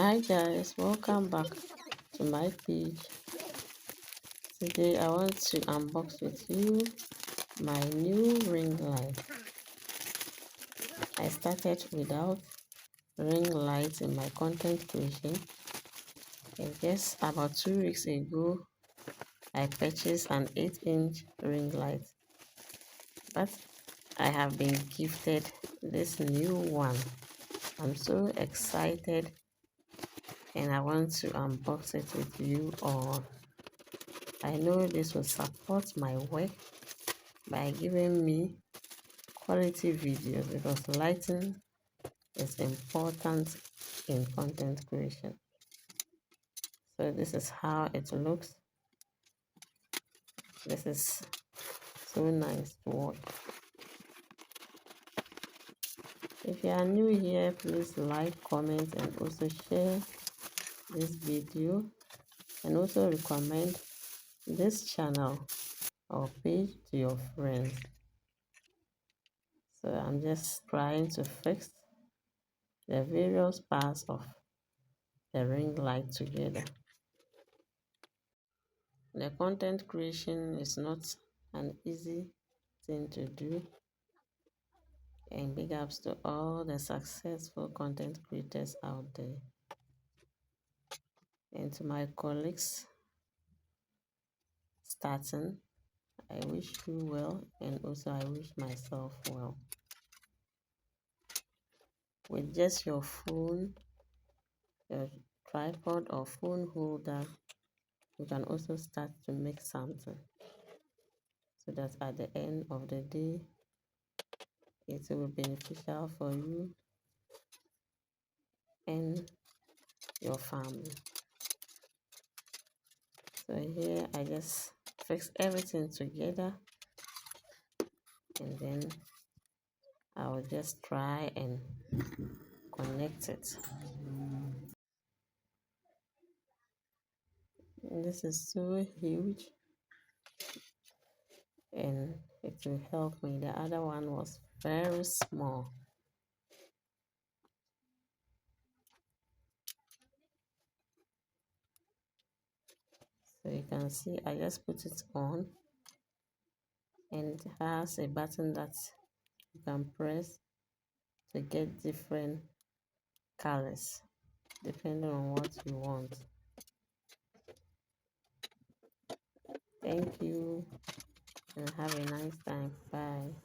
Hi guys, welcome back to my page. Today I want to unbox with you my new ring light. I started without ring light in my content creation, and just about 2 weeks ago I purchased an 8-inch ring light, but I have been gifted this new one. I'm so excited and I want to unbox it with you all. I know this will support my work by giving me quality videos, because lighting is important in content creation. So this is how it looks. This is so nice to watch. If you are new here, please like, comment, and also share this video, and also recommend this channel or page to your friends. So I'm just trying to fix the various parts of the ring light together. The content creation is not an easy thing to do, and big ups to all the successful content creators out there. And to my colleagues starting, I wish you well, and also I wish myself well. With just your phone, your tripod or phone holder, you can also start to make something, so that at the end of the day it will be beneficial for you and your family. So here I just fix everything together, and then I'll just try and connect it. This is so huge and it will help me. The other one was very small. So you can see I just put it on, and it has a button that you can press to get different colors depending on what you want. Thank you and have a nice time. Bye.